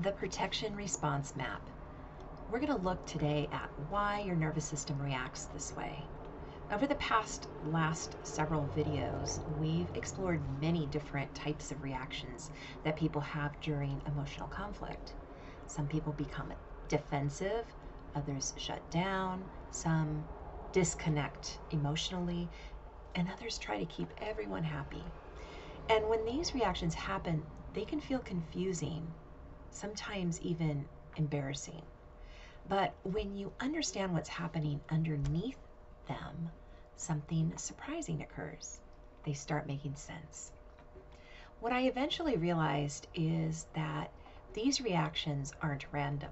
The protection response map. We're going to look today at why your nervous system reacts this way. Over the last several videos, we've explored many different types of reactions that people have during emotional conflict. Some people become defensive, others shut down, some disconnect emotionally, and others try to keep everyone happy. And when these reactions happen, they can feel confusing, sometimes even embarrassing. But when you understand what's happening underneath them, something surprising occurs. They start making sense. What I eventually realized is that these reactions aren't random.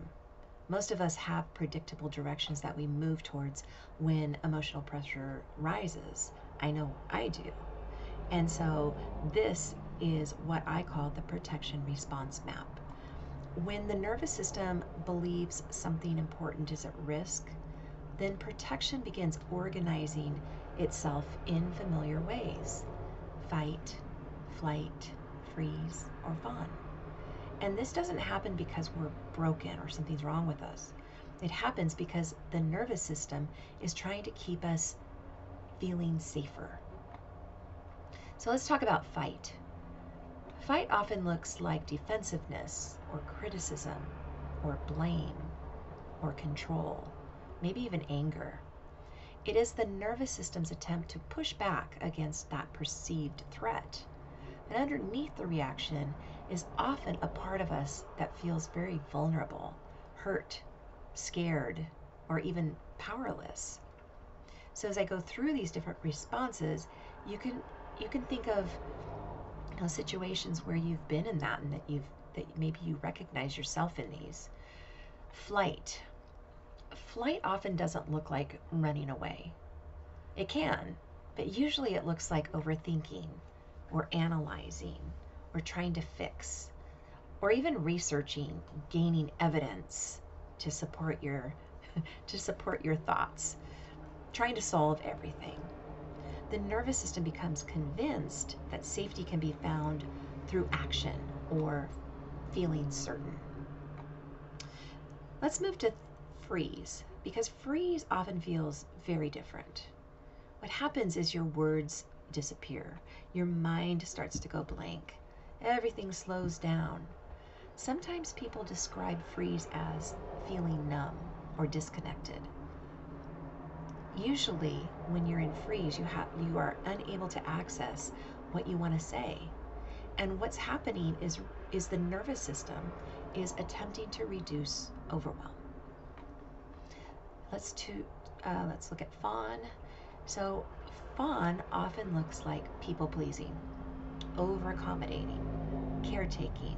Most of us have predictable directions that we move towards when emotional pressure rises. I know I do. And so this is what I call the protection response map. When the nervous system believes something important is at risk, then protection begins organizing itself in familiar ways: fight, flight, freeze, or fawn. And this doesn't happen because we're broken or something's wrong with us. It happens because the nervous system is trying to keep us feeling safer. So let's talk about fight. Fight often looks like defensiveness or criticism or blame or control, maybe even anger. It is the nervous system's attempt to push back against that perceived threat. And underneath the reaction is often a part of us that feels very vulnerable, hurt, scared, or even powerless. So as I go through these different responses, you can think of situations where you've been in that and that maybe you recognize yourself in these. Flight. Flight often doesn't look like running away. It can, but usually it looks like overthinking or analyzing or trying to fix or even researching, gaining evidence to support your thoughts, trying to solve everything. The nervous system becomes convinced that safety can be found through action or feeling certain. Let's move to freeze, because freeze often feels very different. What happens is your words disappear. Your mind starts to go blank. Everything slows down. Sometimes people describe freeze as feeling numb or disconnected. Usually, when you're in freeze, you are unable to access what you want to say. And what's happening is the nervous system is attempting to reduce overwhelm. Let's look at fawn. So fawn often looks like people pleasing, over accommodating, caretaking.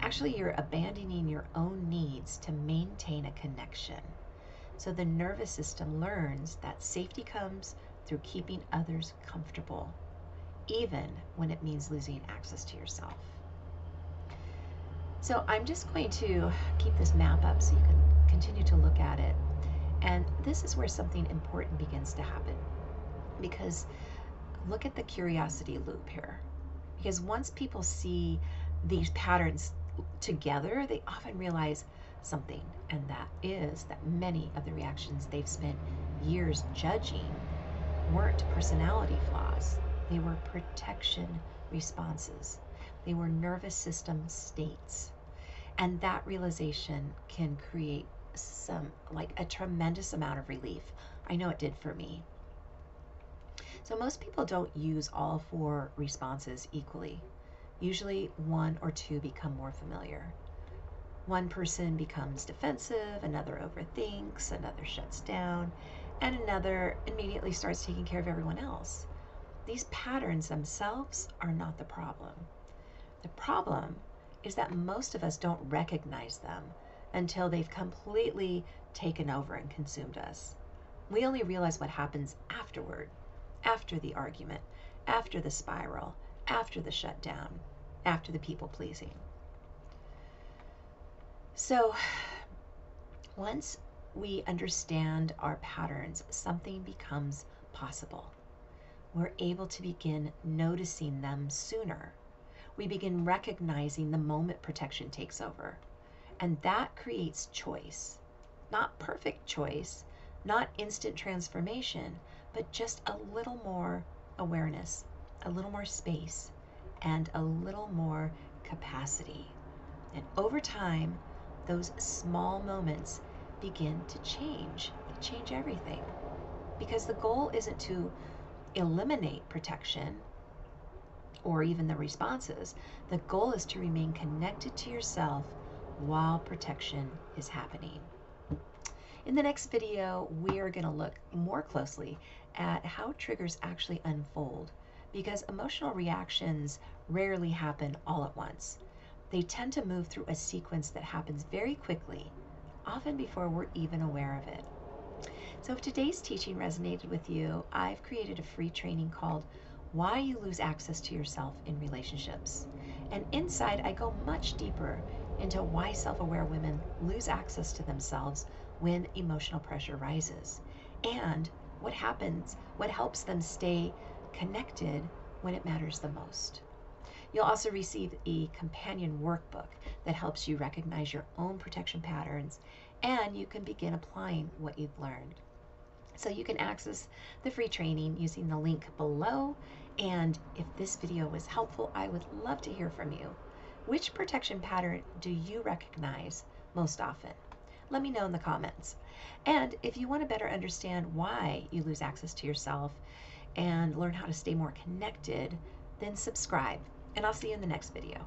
Actually, you're abandoning your own needs to maintain a connection. So the nervous system learns that safety comes through keeping others comfortable, even when it means losing access to yourself. So I'm just going to keep this map up so you can continue to look at it. And this is where something important begins to happen. Because look at the curiosity loop here. Because once people see these patterns together, they often realize something, and that is that many of the reactions they've spent years judging weren't personality flaws. They were protection responses. They were nervous system states. And that realization can create a tremendous amount of relief. I know it did for me. So most people don't use all 4 responses equally. Usually 1 or 2 become more familiar. One person becomes defensive, another overthinks, another shuts down, and another immediately starts taking care of everyone else. These patterns themselves are not the problem. The problem is that most of us don't recognize them until they've completely taken over and consumed us. We only realize what happens afterward, after the argument, after the spiral, after the shutdown, after the people pleasing. So once we understand our patterns, something becomes possible. We're able to begin noticing them sooner. we begin recognizing the moment protection takes over. And that creates choice. Not perfect choice, not instant transformation, but just a little more awareness, a little more space, and a little more capacity. And over time, those small moments begin to change. They change everything. Because the goal isn't to eliminate protection or even the responses. The goal is to remain connected to yourself while protection is happening. In the next video, we are going to look more closely at how triggers actually unfold, because emotional reactions rarely happen all at once. They tend to move through a sequence that happens very quickly, often before we're even aware of it. So if today's teaching resonated with you, I've created a free training called Why You Lose Access to Yourself in Relationships. And inside, I go much deeper into why self-aware women lose access to themselves when emotional pressure rises, and what happens, what helps them stay connected when it matters the most. You'll also receive a companion workbook that helps you recognize your own protection patterns, and you can begin applying what you've learned. So you can access the free training using the link below. And if this video was helpful, I would love to hear from you. Which protection pattern do you recognize most often? Let me know in the comments. And if you want to better understand why you lose access to yourself and learn how to stay more connected, then subscribe, and I'll see you in the next video.